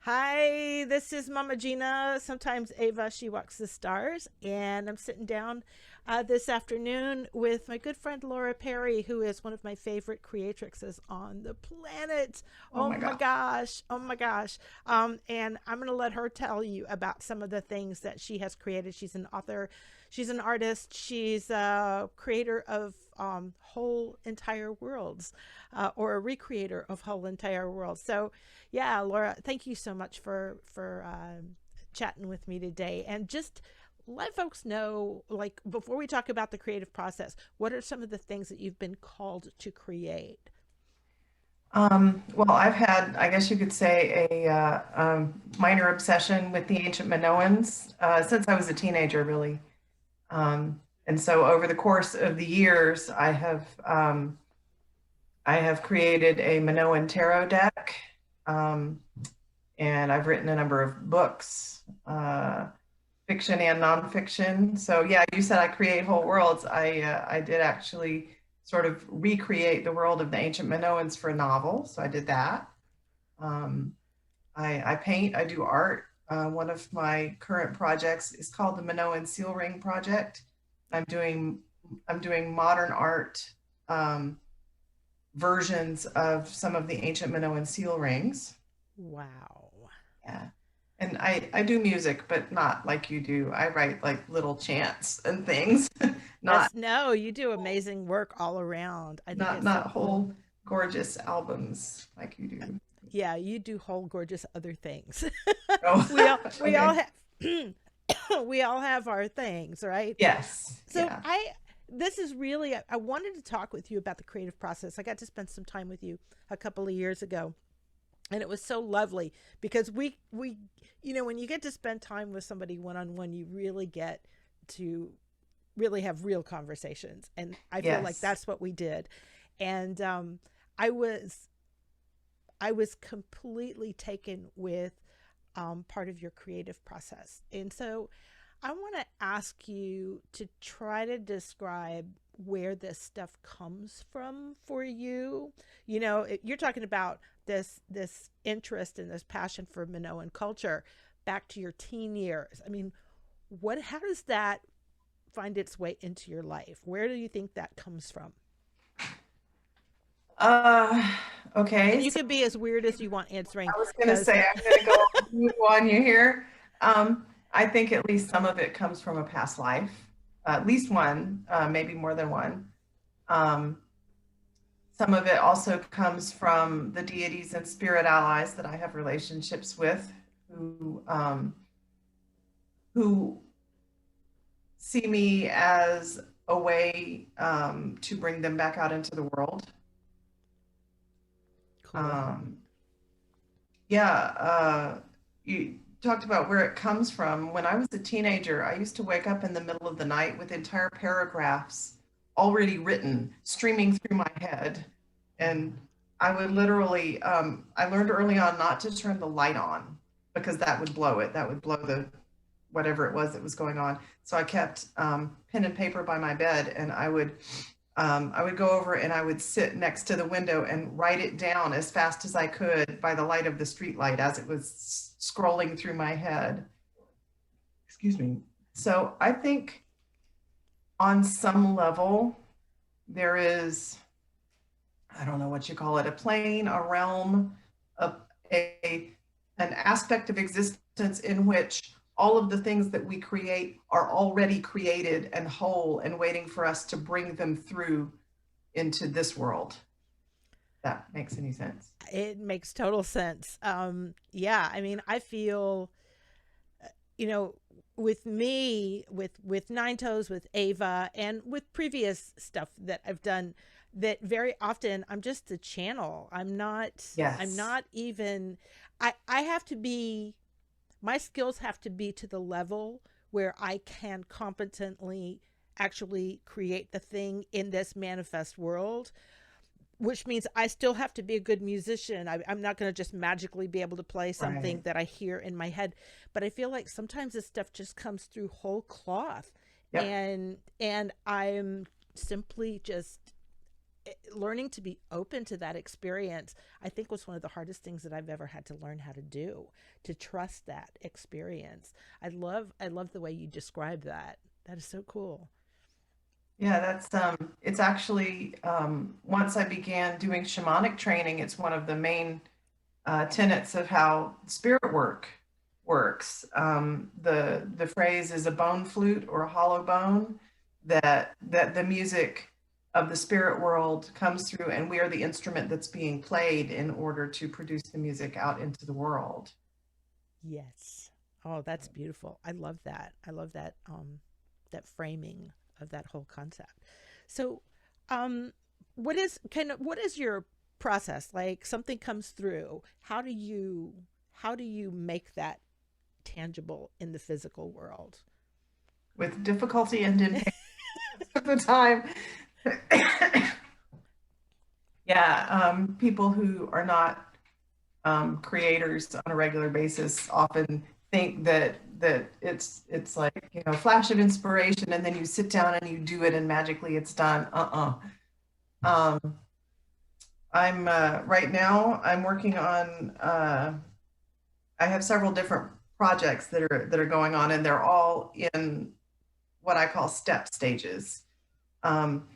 Hi, this is Mama Gina. Sometimes Ava, she walks the stars. And I'm sitting down this afternoon with my good friend Laura Perry, who is one of my favorite creatrixes on the planet. Oh Oh my my God. gosh. Oh my gosh. And I'm going to let her tell you about some of the things that she has created. She's an author, she's an artist, she's a creator of whole entire worlds, or a recreator of whole entire worlds. So, yeah, Laura, thank you so much for chatting with me today, and just let folks know, like, before we talk about the creative process, what are some of the things that you've been called to create? Well, I've had, I guess you could say, a minor obsession with the ancient Minoans since I was a teenager, really. And so over the course of the years, I have created a Minoan tarot deck, um, and I've written a number of books, fiction and nonfiction. So yeah, you said I create whole worlds. I did actually sort of recreate the world of the ancient Minoans for a novel. So I did that. Um, I paint. I do art. One of my current projects is called the Minoan Seal Ring Project. I'm doing I'm doing modern art, um, versions of some of the ancient Minoan seal rings. Wow. Yeah. And I do music, but not like you do. I write like little chants and things, not That's no, you do amazing work all around. I think it's so not cool. whole gorgeous albums like you do. Yeah, you do whole gorgeous other things. Oh, We all okay. have we all have our things, right? Yes. So Yeah. I this is really I wanted to talk with you about the creative process. I got to spend some time with you a couple of years ago, and it was so lovely because we when you get to spend time with somebody one on one, you really get to really have real conversations, and I feel like Yes. that's what we did. And I was I was completely taken with part of your creative process. And so I want to ask you to try to describe where this stuff comes from for you. You're talking about this interest and this passion for Minoan culture back to your teen years. I mean, what how does that find its way into your life? Where do you think that comes from? Uh, And okay. you So can be as weird as you want answering, I was going to because say I'm going to go move on you here. I think at least some of it comes from a past life, at least one, maybe more than one. Um, Some of it also comes from the deities and spirit allies that I have relationships with, who see me as a way, to bring them back out into the world. cool. Um, yeah, you talked about where it comes from. When I was a teenager, I used to wake up in the middle of the night with entire paragraphs already written, streaming through my head. And I would literally, I learned early on not to turn the light on because that would blow it. That would blow the whatever it was that was going on. So I kept pen and paper by my bed, and I would go over and I would sit next to the window and write it down as fast as I could by the light of the street light as it was scrolling through my head. Excuse me. So I think on some level, there is, I don't know what you call it, a plane, a realm, a, a an aspect of existence in which all of the things that we create are already created and whole and waiting for us to bring them through into this world. That makes any sense. It makes total sense. Yeah, I mean, I feel, you know, with me, with Nine Toes, with Ava, and with previous stuff that I've done, that very often I'm just a channel. I'm Yes. not even. I have to be. My skills have to be to the level where I can competently actually create the thing in this manifest world, which means I still have to be a good musician. I'm not going to just magically be able to play something Right. that I hear in my head. But I feel like sometimes this stuff just comes through whole cloth, Yep. and I'm simply just learning to be open to that experience, I think was one of the hardest things that I've ever had to learn how to do, to trust that experience. I love the way you describe that. That is so cool. Yeah, that's it's actually once I began doing shamanic training, it's one of the main tenets of how spirit work works. The phrase is a bone flute or a hollow bone, that the music of the spirit world comes through, and we are the instrument that's being played in order to produce the music out into the world. Yes. Oh, that's beautiful. I love that. I love that that framing of that whole concept. So, um what is your process? Like something comes through. How do you make that tangible in the physical world? With difficulty and impatience of the time. Yeah, people who are not creators on a regular basis often think that it's like, you know, flash of inspiration and then you sit down and you do it and magically it's done. Um, I'm right now I'm working on I have several different projects that are going on, and they're all in what I call step stages. Um,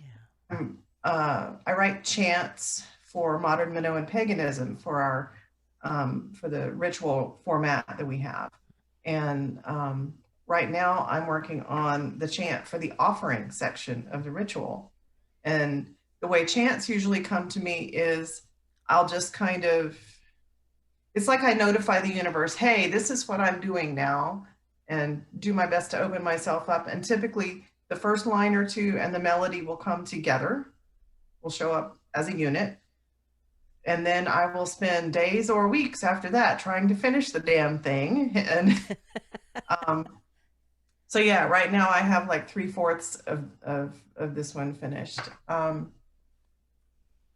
Yeah. I write chants for modern Minoan paganism for our for the ritual format that we have, and right now I'm working on the chant for the offering section of the ritual. And the way chants usually come to me is I'll just kind of, it's like I notify the universe, hey, this is what I'm doing now, and do my best to open myself up. And typically, the first line or two and the melody will come together, will show up as a unit. And then I will spend days or weeks after that trying to finish the damn thing. And um, so, yeah, right now I have like three-fourths of this one finished.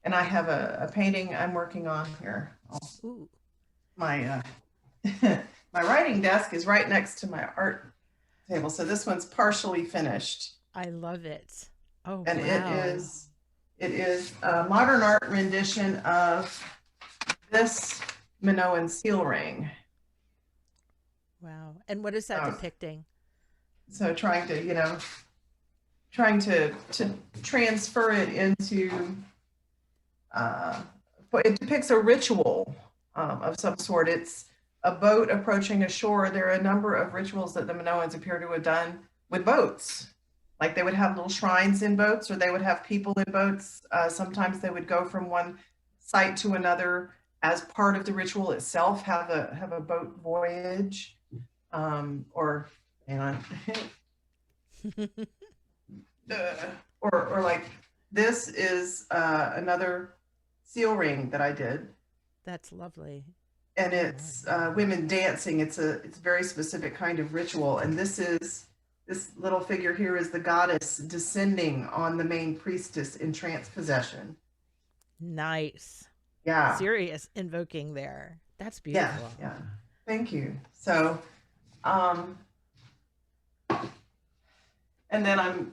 And I have a painting I'm working on here. Ooh, My my writing desk is right next to my art table, so this one's partially finished, I love it. Oh, and wow. it is a modern art rendition of this Minoan seal ring. Wow. And what is that So, depicting? so trying to, you know, trying to transfer it into uh, but it depicts a ritual of some sort. It's a boat approaching a shore. There are a number of rituals that the Minoans appear to have done with boats. Like they would have little shrines in boats, or they would have people in boats. Sometimes they would go from one site to another as part of the ritual itself. Have a boat voyage, or hang on, or like this is another seal ring that I did, That's lovely. and Oh my. it's women dancing. It's a very specific kind of ritual, and this little figure here is the goddess descending on the main priestess in trance possession. Nice. Yeah, Serious invoking there. That's yeah, beautiful. yeah. Thank you. So, um, and then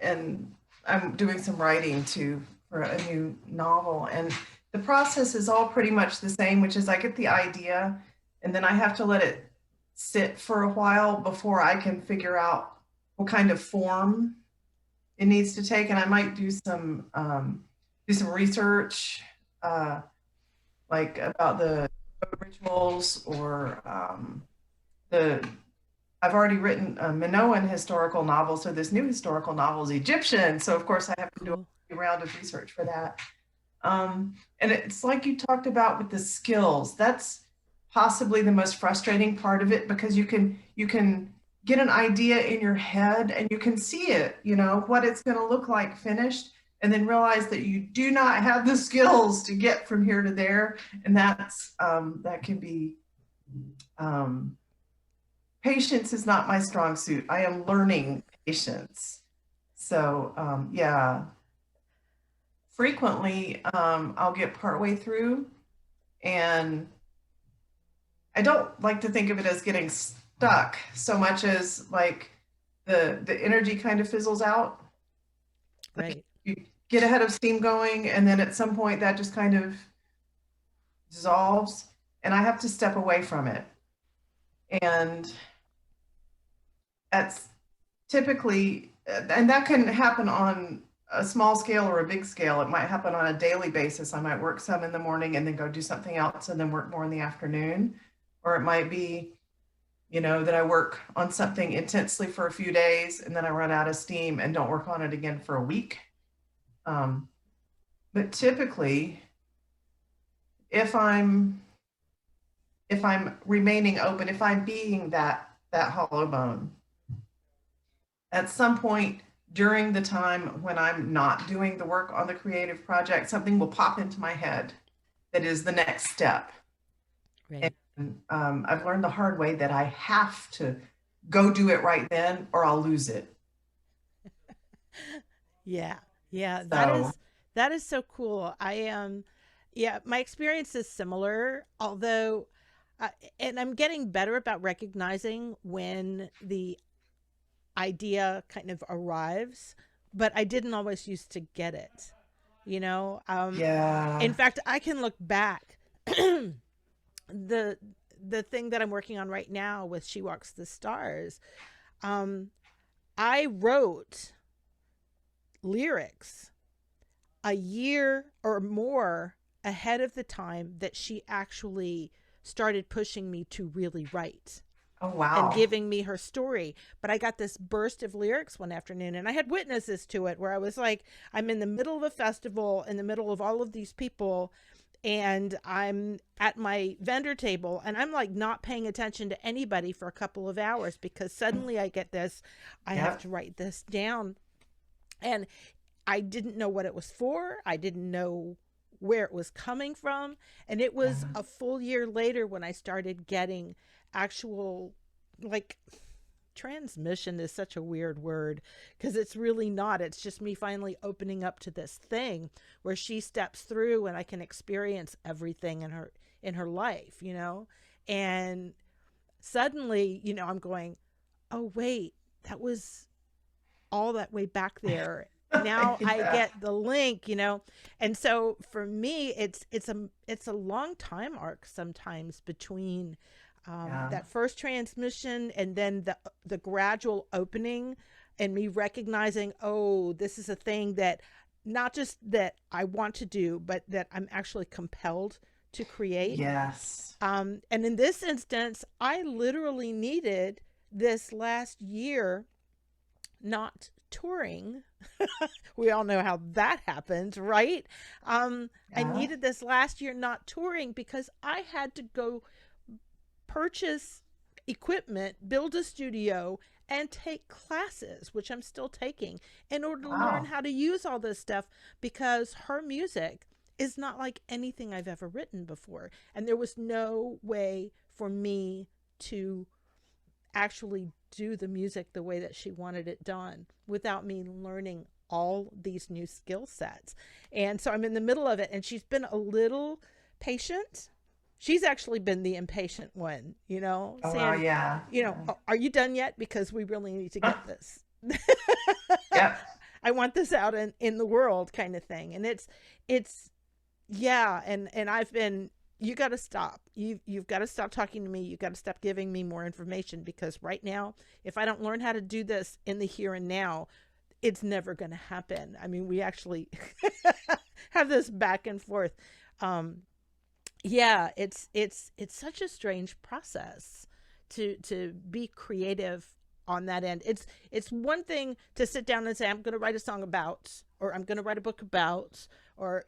and I'm doing some writing too for a new novel, and the process is all pretty much the same, which is I get the idea, and then I have to let it sit for a while before I can figure out what kind of form it needs to take, and I might do some research, uh, like about the rituals or the I've already written a Minoan historical novel, so this new historical novel is Egyptian. So of course I have to do Cool. a round of research for that. And it's like you talked about with the skills. That's possibly the most frustrating part of it, because you can get an idea in your head and you can see it, you know, what it's going to look like finished, and then realize that you do not have the skills to get from here to there, and that can be um, patience is not my strong suit. I am learning patience. So yeah, frequently I'll get partway through, and I don't like to think of it as getting stuck so much as like the energy kind of fizzles out. Like Right. you get a head of steam going, and then at some point that just kind of dissolves, and I have to step away from it. And that's typically, and that can happen on a small scale or a big scale. It might happen on a daily basis. I might work some in the morning and then go do something else and then work more in the afternoon. Or it might be, that I work on something intensely for a few days and then I run out of steam and don't work on it again for a week. Um, but typically, if I'm remaining open, if I'm being that hollow bone, at some point during the time when I'm not doing the work on the creative project, something will pop into my head that is the next step. Right. And I've learned the hard way that I have to go do it right then or I'll lose it. Yeah. Yeah, So, that is so cool. I am yeah, my experience is similar, although uh, and I'm getting better about recognizing when the idea kind of arrives, but I didn't always used to get it. You know, yeah, in fact, I can look back the the thing that I'm working on right now with She Walks the Stars. Um, I wrote lyrics a year or more ahead of the time that she actually started pushing me to really write oh, and wow. giving me her story. But I got this burst of lyrics one afternoon and I had witnesses to it where I was like, I'm in the middle of a festival, in the middle of all of these people, and I'm at my vendor table and I'm like not paying attention to anybody for a couple of hours because suddenly I get this, I have Yep, to write this down. And I didn't know what it was for. I didn't know where it was coming from. And it was yeah, a full year later when I started getting actual, like, transmission is such a weird word because it's really not. It's just me finally opening up to this thing where she steps through and I can experience everything in her life, you know? And suddenly, I'm going, "Oh wait, that was all that way back there. Now I yeah, get the link." And so for me, it's a long time arc sometimes between yeah, that first transmission and then the gradual opening and me recognizing, oh, this is a thing that not just that I want to do, but that I'm actually compelled to create. yes, And in this instance, I literally needed this last year not touring. We all know how that happens, right? I yeah, needed this last year not touring because I had to go purchase equipment, build a studio, and take classes, which I'm still taking, in order to learn wow, how to use all this stuff because her music is not like anything I've ever written before. And there was no way for me to actually do the music the way that she wanted it done without me learning all these new skill sets. And so I'm in the middle of it, and she's been a little patient. She's actually been the impatient one, oh, wow, saying, yeah, are you done yet? Because we really need to yeah. get this. Yep, I want this out in the world kind of thing. And it's yeah, and I've been, you got to stop. You've got to stop talking to me. You've got to stop giving me more information because right now, if I don't learn how to do this in the here and now, it's never going to happen. I mean, we actually have this back and forth. Um, yeah, it's such a strange process to be creative on that end. It's one thing to sit down and say I'm going to write a song about, or I'm going to write a book about, or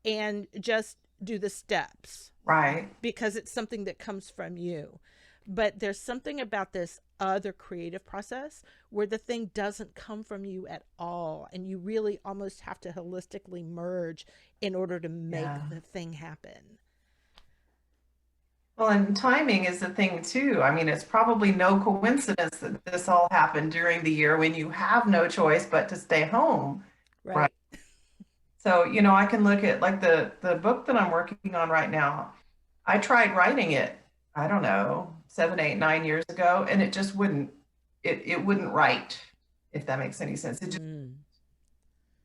and just do the steps right. because it's something that comes from you. But there's something about this other creative process where the thing doesn't come from you at all. And you really almost have to holistically merge in order to Yeah. make the thing happen. Well, and timing is the thing too. I mean, it's probably no coincidence that this all happened during the year when you have no choice but to stay home, right? Right. So, I can look at like the book that I'm working on right now. I tried writing it, I don't know, 7, 8, 9 years ago, and it just wouldn't, it wouldn't write, if that makes any sense. It just, Mm.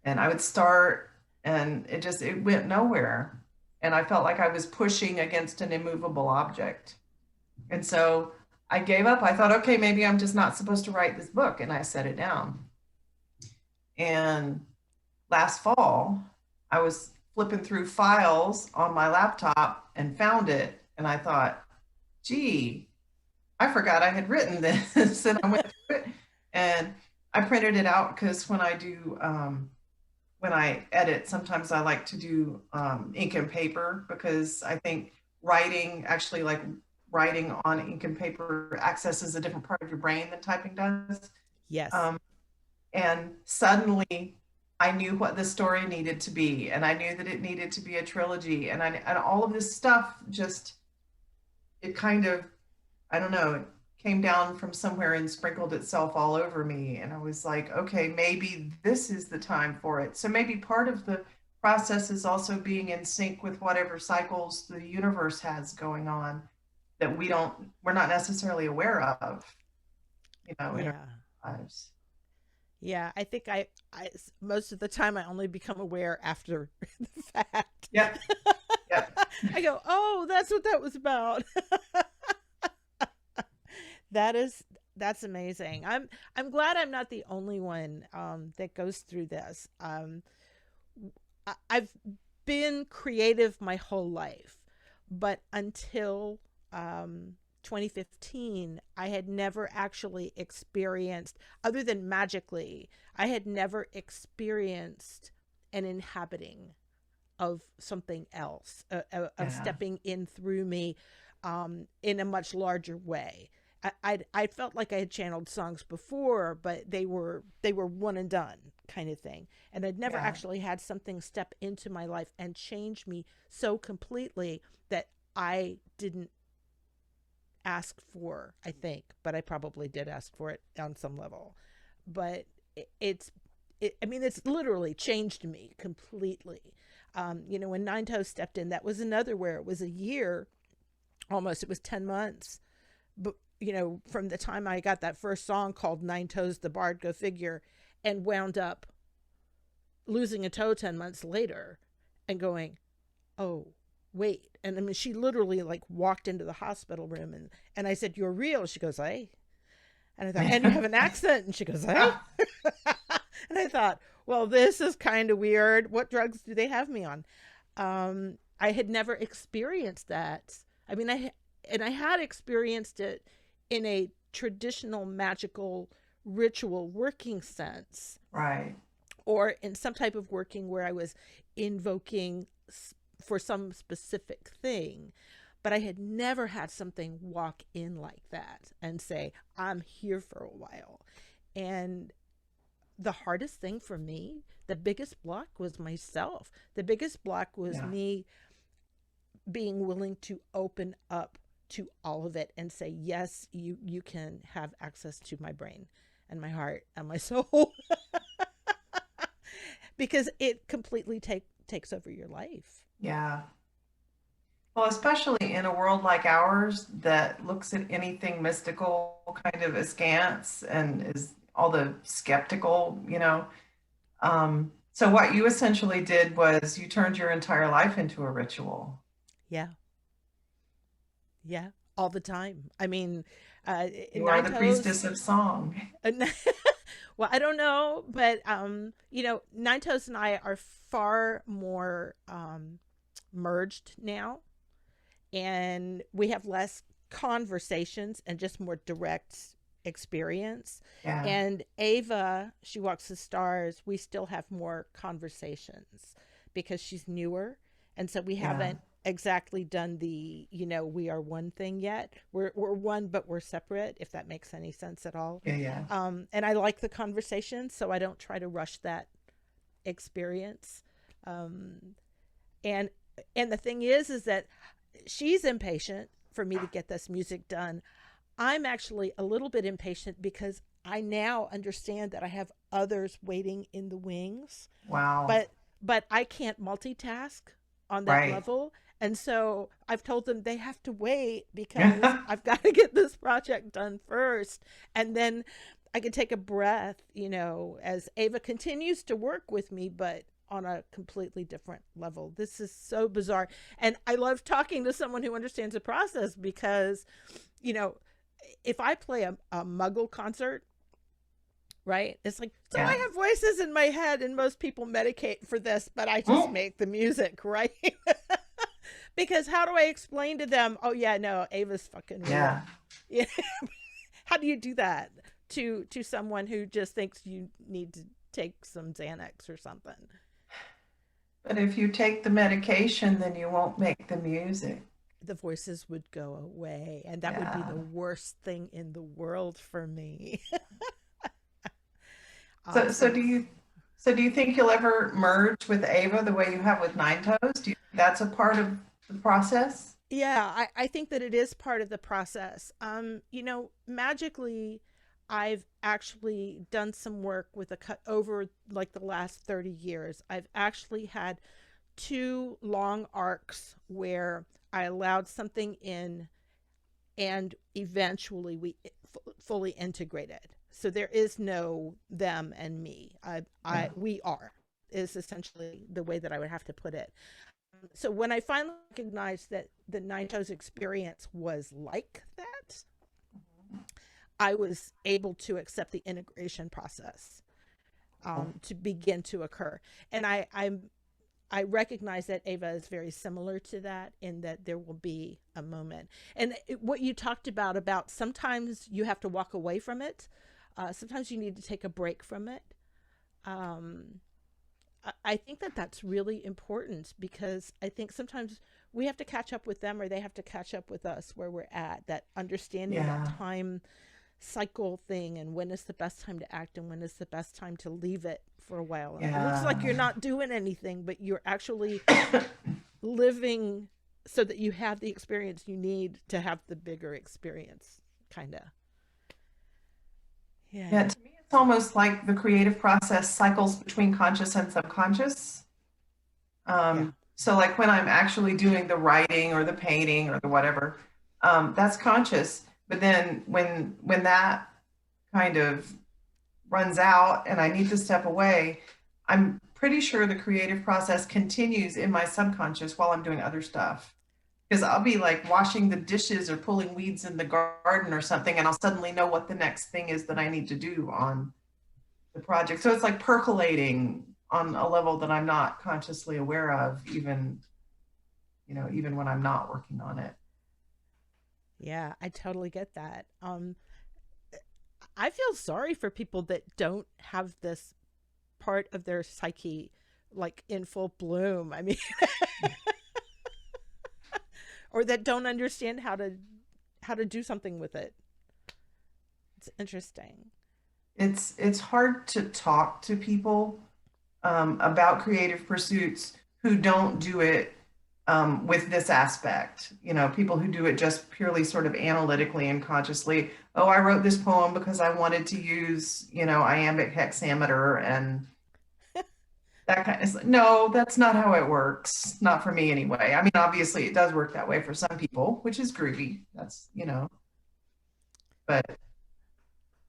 And I would start and it went nowhere. And I felt like I was pushing against an immovable object. And so I gave up. I thought, okay, maybe I'm just not supposed to write this book. And I set it down. And last fall, I was flipping through files on my laptop and found it. And I thought, gee, I forgot I had written this. And I went through it and I printed it out because when I edit, sometimes I like to do ink and paper because I think writing, actually, like writing on ink and paper, accesses a different part of your brain than typing does. Yes. Um, and suddenly I knew what the story needed to be, and I knew that it needed to be a trilogy, and all of this stuff just, it kind of, I don't know, it came down from somewhere and sprinkled itself all over me. And I was like, okay, maybe this is the time for it. So maybe part of the process is also being in sync with whatever cycles the universe has going on that we're not necessarily aware of, in our Yeah. lives. Yeah, I think most of the time I only become aware after the fact. Yep. Yep. I go, "Oh, that's what that was about." That is that's amazing. I'm glad I'm not the only one that goes through this. I've been creative my whole life, but until 2015, I had never actually experienced, other than magically, I had never experienced an inhabiting of something else, of Yeah. stepping in through me in a much larger way. I felt like I had channeled songs before, but they were one and done kind of thing, and I'd never Yeah. actually had something step into my life and change me so completely that I didn't ask for. I think, but I probably did ask for it on some level. But it's I mean, it's literally changed me completely. When Nine Toes stepped in, that was another where it was a year almost. It was 10 months, but from the time I got that first song called Nine Toes the Bard, go figure, and wound up losing a toe 10 months later, and going, oh, wait. And I mean, she literally like walked into the hospital room, and I said, "You're real." She goes, "Hey." And I thought, "And you have an accent." And she goes, "Hey." Ah, And I thought, well, this is kind of weird. What drugs do they have me on? I had never experienced that. I mean, I had experienced it in a traditional magical ritual working sense, right. or in some type of working where I was invoking for some specific thing. But I had never had something walk in like that and say, "I'm here for a while." And the hardest thing for me, the biggest block was myself. The biggest block was Yeah. me being willing to open up to all of it and say, "Yes, you can have access to my brain and my heart and my soul." Because it completely takes over your life. Yeah. Well, especially in a world like ours that looks at anything mystical kind of askance and is all the skeptical. So what you essentially did was you turned your entire life into a ritual. Yeah. Yeah, all the time. I mean, You are Nine the Toes. priestess of song. Well, I don't know, but Nine Toes and I are far more merged now, and we have less conversations and just more direct experience. Yeah. And Ava, she walks the stars. We still have more conversations because she's newer, and so we Yeah. haven't exactly done the we are one thing yet. We're one, but we're separate. If that makes any sense at all. Yeah. Yeah. And I like the conversation, so I don't try to rush that experience. Um, and and the thing is that she's impatient for me to get this music done. I'm actually a little bit impatient because I now understand that I have others waiting in the wings, Wow. but I can't multitask on that Right. level. And so I've told them they have to wait because I've got to get this project done first. And then I can take a breath, you know, as Ava continues to work with me, but on a completely different level. This is so bizarre. And I love talking to someone who understands the process because, you know, if I play a Muggle concert, right? It's like, so Yeah. I have voices in my head, and most people medicate for this, but I just Mm. make the music, right? Because how do I explain to them, oh, yeah, no, Ava's fucking Yeah. real? Yeah. How do you do that to someone who just thinks you need to take some Xanax or something? But if you take the medication, then you won't make the music. The voices would go away, and that would be Yeah. the worst thing in the world for me. So, so So do you, so do you think you'll ever merge with Ava the way you have with Nine Toes? Do you think that's a part of the process? yeah, I think that it is part of the process. You know, magically, I've actually done some work with a cut over like the last 30 years. I've actually had two long arcs where I allowed something in and eventually fully integrated. So there is no them and me. Yeah. We are is essentially the way that I would have to put it. So when I finally recognized that the Nine Toes experience was like that, I was able to accept the integration process to begin to occur. And I recognize that Ava is very similar to that in that there will be a moment. And what you talked about sometimes you have to walk away from it. Sometimes you need to take a break from it. Um, I think that that's really important because I think sometimes we have to catch up with them or they have to catch up with us where we're at. That understanding that Yeah. time cycle thing and when is the best time to act and when is the best time to leave it for a while. And it looks like Yeah. you're not doing anything, but you're actually living so that you have the experience you need to have the bigger experience, kind of. Yeah, Yeah. to me, it's almost like the creative process cycles between conscious and subconscious. Yeah. So like when I'm actually doing the writing or the painting or the whatever, that's conscious. But then when that kind of runs out and I need to step away, I'm pretty sure the creative process continues in my subconscious while I'm doing other stuff. Because I'll be like washing the dishes or pulling weeds in the garden or something, and I'll suddenly know what the next thing is that I need to do on the project. So it's like percolating on a level that I'm not consciously aware of, even, even when I'm not working on it. Yeah, I totally get that. I feel sorry for people that don't have this part of their psyche like in full bloom. I mean, or that don't understand how to do something with it. It's interesting. It's hard to talk to people about creative pursuits who don't do it with this aspect. People who do it just purely sort of analytically and consciously. Oh, I wrote this poem because I wanted to use, iambic hexameter and that kind of. No, that's not how it works. Not for me anyway. I mean, obviously it does work that way for some people, which is groovy. But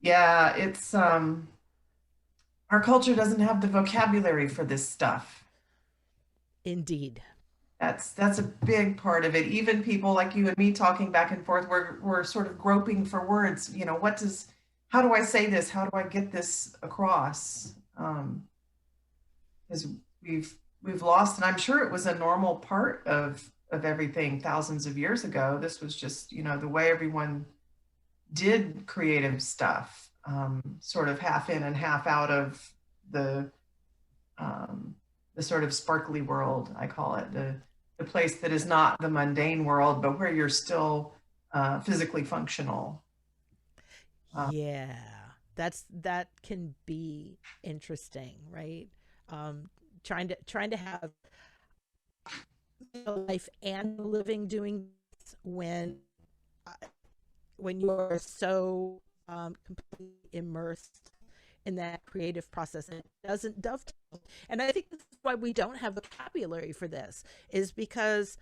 yeah, it's our culture doesn't have the vocabulary for this stuff. Indeed. That's a big part of it. Even people like you and me talking back and forth, we're sort of groping for words. How do I say this? How do I get this across? Because we've lost, and I'm sure it was a normal part of everything thousands of years ago. This was just, the way everyone did creative stuff, sort of half in and half out of the the sort of sparkly world, I call it, the place that is not the mundane world, but where you're still physically functional. Uh, Yeah. That can be interesting, right? Um, trying to have a life and a living doing this uh, when you're so completely immersed in that creative process and it doesn't dovetail. And I think this is why we don't have vocabulary for this, is because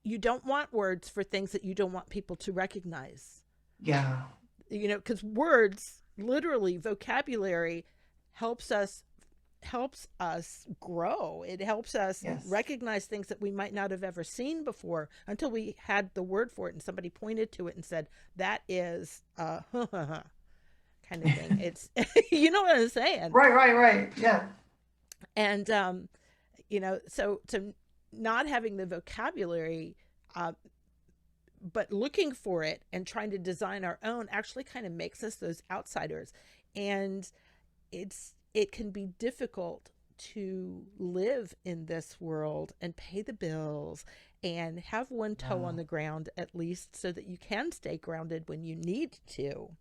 you don't want words for things that you don't want people to recognize. yeah, You know, because words, literally vocabulary helps us grow. It helps us Yes. recognize things that we might not have ever seen before until we had the word for it and somebody pointed to it and said, that is kind of thing. It's you know what I'm saying? Right, right, right. Yeah. And so not having the vocabulary, uh, but looking for it and trying to design our own actually kind of makes us those outsiders. And it can be difficult to live in this world and pay the bills and have one toe Yeah. on the ground at least so that you can stay grounded when you need to,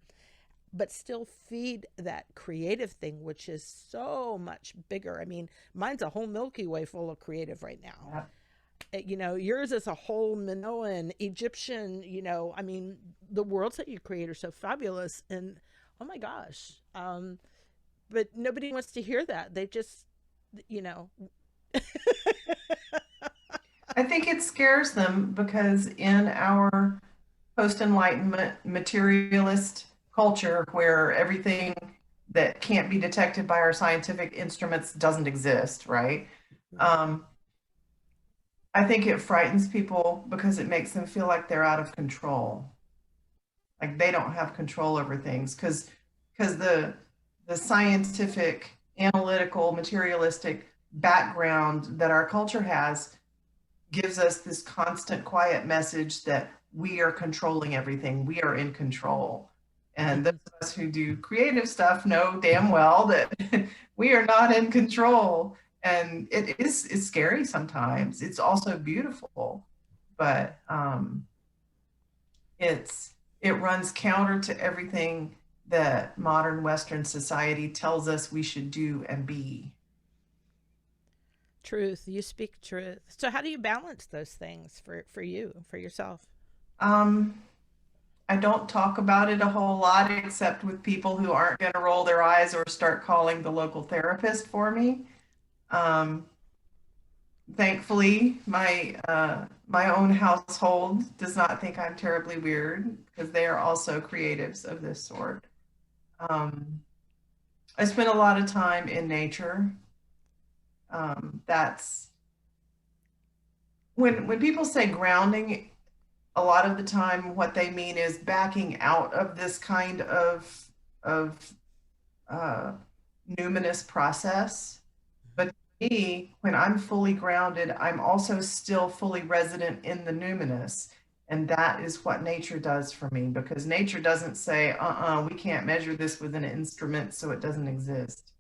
but still feed that creative thing, which is so much bigger. I mean, mine's a whole Milky Way full of creative right now. Yeah. Yours is a whole Minoan, Egyptian, I mean, the worlds that you create are so fabulous. And oh my gosh. But nobody wants to hear that. They just, you know, I think it scares them because in our post Enlightenment materialist culture where everything that can't be detected by our scientific instruments doesn't exist, right? right. Um, I think it frightens people because it makes them feel like they're out of control, like they don't have control over things because the scientific, analytical, materialistic background that our culture has gives us this constant quiet message that we are controlling everything. We are in control. And those of us who do creative stuff know damn well that we are not in control. And it's scary sometimes. It's also beautiful, but it's it runs counter to everything that modern Western society tells us we should do and be. Truth. You speak truth. So how do you balance those things for you, for yourself? Um, I don't talk about it a whole lot except with people who aren't going to roll their eyes or start calling the local therapist for me. Um, Thankfully, my own household does not think I'm terribly weird because they are also creatives of this sort. Um, I spend a lot of time in nature. That's when people say grounding, a lot of the time what they mean is backing out of this kind of uh, numinous process. But to me, when I'm fully grounded, I'm also still fully resident in the numinous. And that is what nature does for me because nature doesn't say, we can't measure this with an instrument, so it doesn't exist.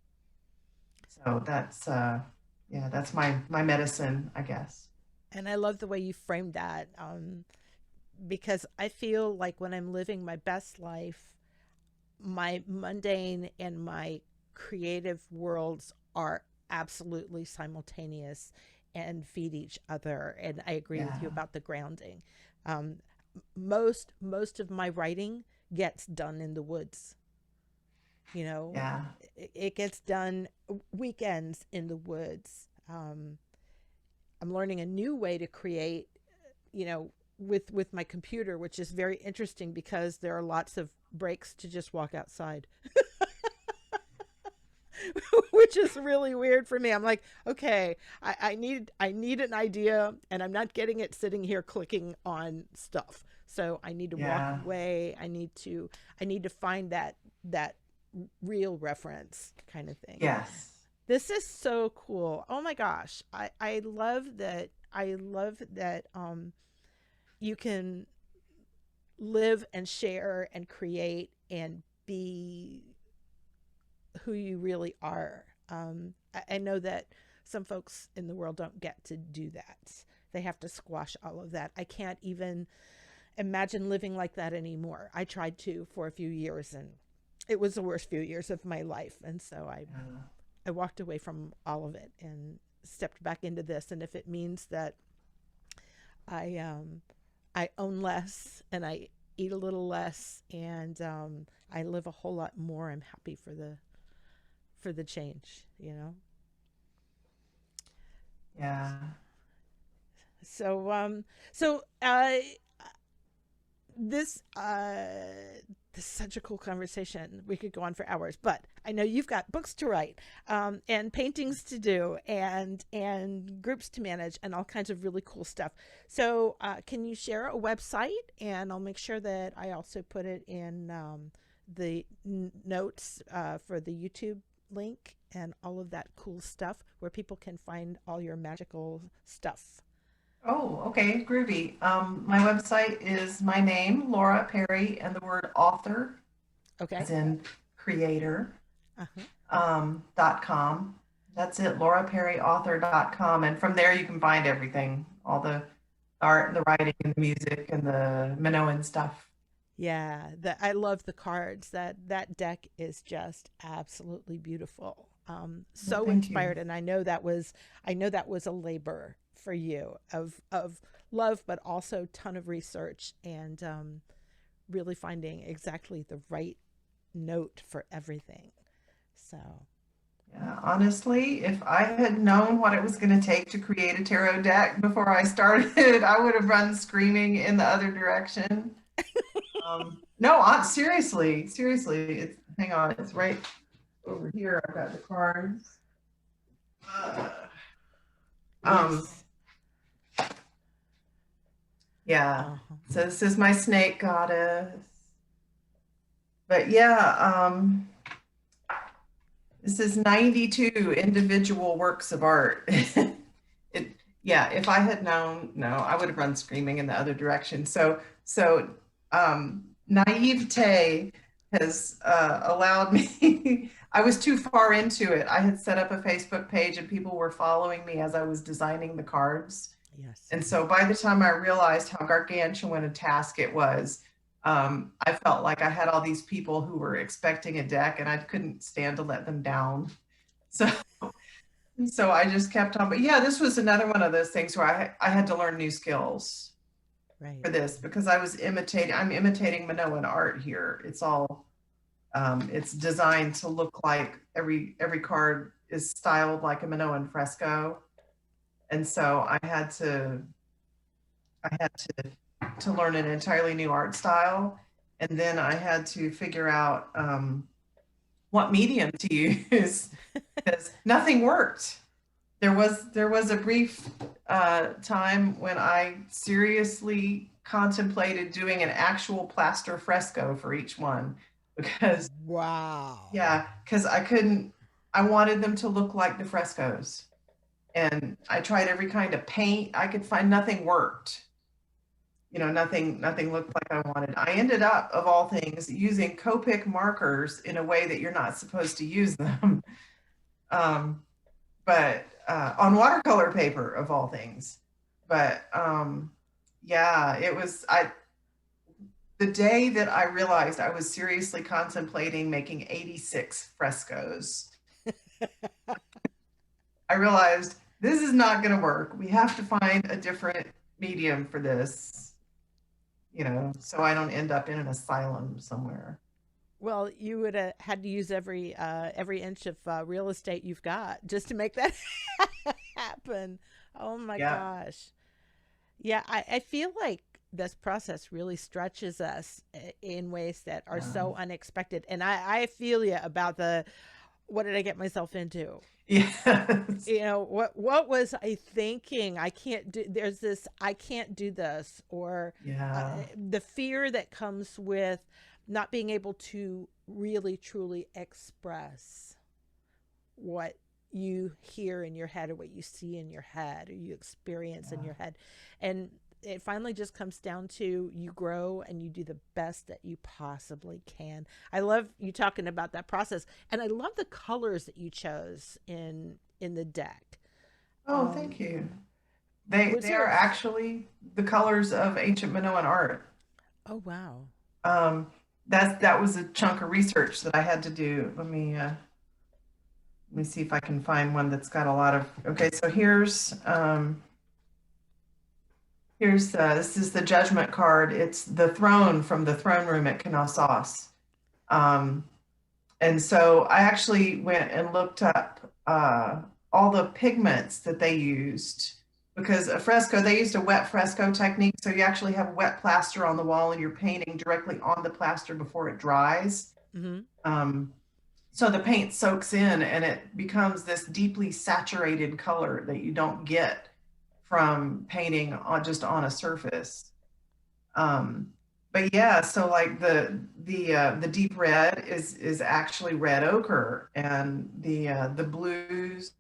So yeah, that's my medicine, I guess. And I love the way you framed that, because I feel like when I'm living my best life, my mundane and my creative worlds are absolutely simultaneous and feed each other. And I agree with you Yeah, about the grounding. Um, most of my writing gets done in the woods. You know, yeah, it gets done weekends in the woods. I'm learning a new way to create, with my computer, which is very interesting because there are lots of breaks to just walk outside. Which is really weird for me. I'm like, okay, I need an idea and I'm not getting it sitting here clicking on stuff. So I need to walk yeah. away. I need to find that real reference kind of thing. Yes. This is so cool. Oh my gosh. I love that. You can live and share and create and be who you really are. I know that some folks in the world don't get to do that. They have to squash all of that. I can't even imagine living like that anymore. I tried to for a few years and it was the worst few years of my life. And so Yeah. I walked away from all of it and stepped back into this. And if it means that I I own less and I eat a little less and I live a whole lot more, I'm happy for the change. Yeah. So this This is such a cool conversation. We could go on for hours, but I know you've got books to write, and paintings to do, and groups to manage, and all kinds of really cool stuff. So, can you share a website? And I'll make sure that I also put it in the notes for the YouTube link and all of that cool stuff where people can find all your magical stuff. Oh, okay, groovy. My website is my name, Laura Perry, and the word author, Okay. as in creator, Uh-huh. .com. That's it, lauraperryauthor.com. And from there you can find everything, all the art and the writing and the music and the Minoan stuff. Yeah, I love the cards. That deck is just absolutely beautiful. Well, So thank you. inspired, and I know that was a labor for you of love, but also ton of research and really finding exactly the right note for everything. So Yeah, honestly, if I had known what it was going to take to create a tarot deck before I started, I would have run screaming in the other direction. No, seriously, seriously. It's hang on, it's right over here. I've got the cards. Uh, um, yes. yeah. Uh-huh. So this is my snake goddess. But yeah, this is 92 individual works of art. It, yeah, if I had known, no, I would have run screaming in the other direction. Naivete has allowed me, I was too far into it. I had set up a Facebook page and people were following me as I was designing the cards. Yes. And so by the time I realized how gargantuan a task it was, I felt like I had all these people who were expecting a deck and I couldn't stand to let them down. So, so I just kept on. But yeah, this was another one of those things where I had to learn new skills Right. for this because I'm imitating Minoan art here. It's all, it's designed to look like every card is styled like a Minoan fresco. And so I had to learn an entirely new art style, and then I had to figure out what medium to use because nothing worked. There was a brief time when I seriously contemplated doing an actual plaster fresco for each one because Wow. yeah, because I couldn't. I wanted them to look like the frescoes, and I tried every kind of paint I could find. Nothing worked. Nothing looked like I wanted. I ended up, of all things, using Copic markers in a way that you're not supposed to use them, um, but on watercolor paper, of all things. But yeah, it was the day that I realized I was seriously contemplating making 86 frescoes. I realized this is not going to work. We have to find a different medium for this, so I don't end up in an asylum somewhere. Well, you would have had to use every inch of real estate you've got just to make that happen. Oh my Yeah. gosh. Yeah, I feel like this process really stretches us in ways that are Yeah. so unexpected. And I feel you about the what did I get myself into? Yes. You know, what was I thinking? I can't do there's this I can't do this or Yeah. the fear that comes with not being able to really truly express what you hear in your head or what you see in your head or you experience in Yeah. your head. And it finally just comes down to you grow and you do the best that you possibly can. I love you talking about that process and I love the colors that you chose in the deck. Oh, thank Um you. They was they there are a actually the colors of ancient Minoan art. Oh wow. Um, that was a chunk of research that I had to do. Let me see if I can find one that's got a lot of. Okay, so here's this is the judgment card. It's the throne from the throne room at Knossos. Um, and so I actually went and looked up all the pigments that they used because a fresco, they used a wet fresco technique. So you actually have wet plaster on the wall and you're painting directly on the plaster before it dries. Mm-hmm. Um, so the paint soaks in and it becomes this deeply saturated color that you don't get from painting on just on a surface. Um, but yeah, so like the deep red is actually red ochre, and the blues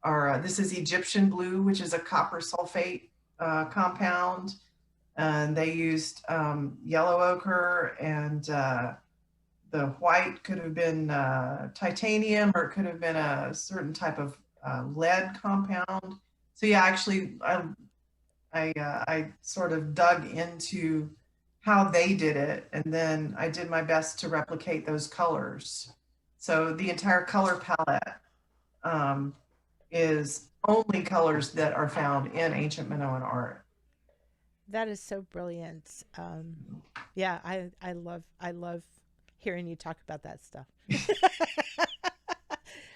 are this is Egyptian blue, which is a copper sulfate compound, and they used yellow ochre, and the white could have been titanium, or it could have been a certain type of lead compound. So yeah, actually, I sort of dug into how they did it, and then I did my best to replicate those colors. So the entire color palette um, is only colors that are found in ancient Minoan art. That is so brilliant. Yeah, I love hearing you talk about that stuff.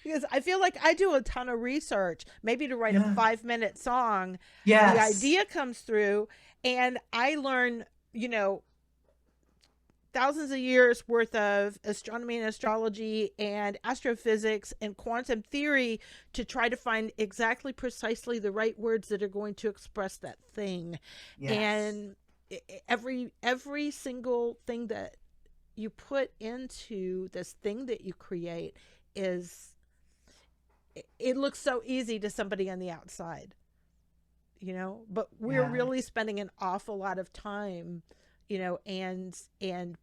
Because I feel like I do a ton of research, maybe to write a Yeah. 5 minute song. The Yes. idea comes through, and I learn, you know, thousands of years worth of astronomy and astrology and astrophysics and quantum theory to try to find exactly precisely the right words that are going to express that thing. Yes. And every single thing that you put into this thing that you create is, it looks so easy to somebody on the outside, you know, but we're Yeah. really spending an awful lot of time, you know, and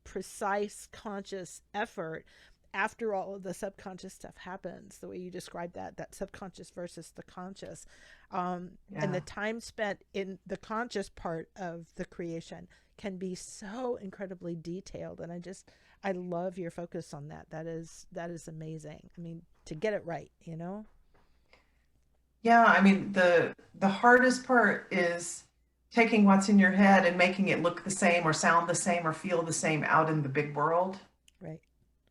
precise conscious effort after all of the subconscious stuff happens, the way you describe that subconscious versus the conscious, and Yeah. the time spent in the conscious part of the creation can be so incredibly detailed. And I love your focus on that. That is amazing. I mean, to get it right, you know. Yeah, I mean the hardest part is taking what's in your head and making it look the same or sound the same or feel the same out in the big world. Right.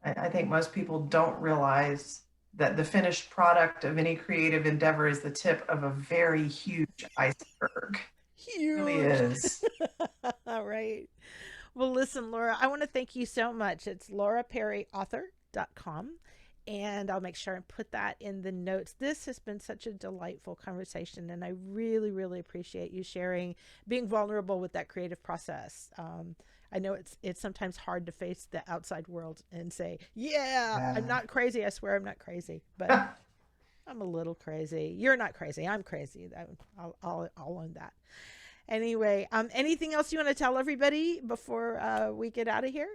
I think most people don't realize that the finished product of any creative endeavor is the tip of a very huge iceberg. It really Huge. is. All right. Well, listen, Laura, I want to thank you so much. It's lauraperryauthor.com. And I'll make sure and put that in the notes. This has been such a delightful conversation, and I really, really appreciate you sharing, being vulnerable with that creative process. I know it's sometimes hard to face the outside world and say, "Yeah, I'm Yeah. not crazy. I swear I'm not crazy," but I'm a little crazy. You're not crazy. I'm crazy. I'll own that. Anyway, anything else you want to tell everybody before we get out of here?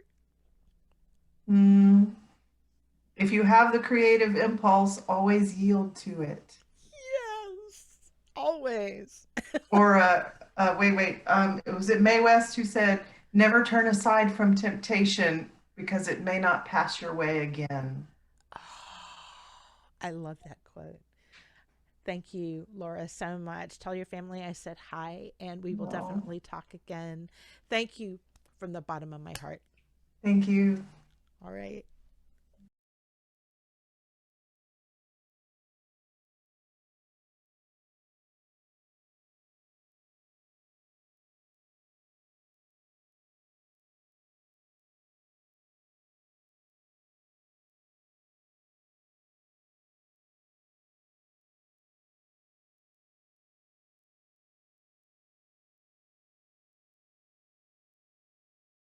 Mm, if you have the creative impulse, always yield to it. Yes, always. Or wait, it was it Mae West who said, "Never turn aside from temptation because it may not pass your way again." Oh, I love that quote. Thank you, Laura, so much. Tell your family I said hi, and we will No, definitely talk again. Thank you from the bottom of my heart. thank you. All right.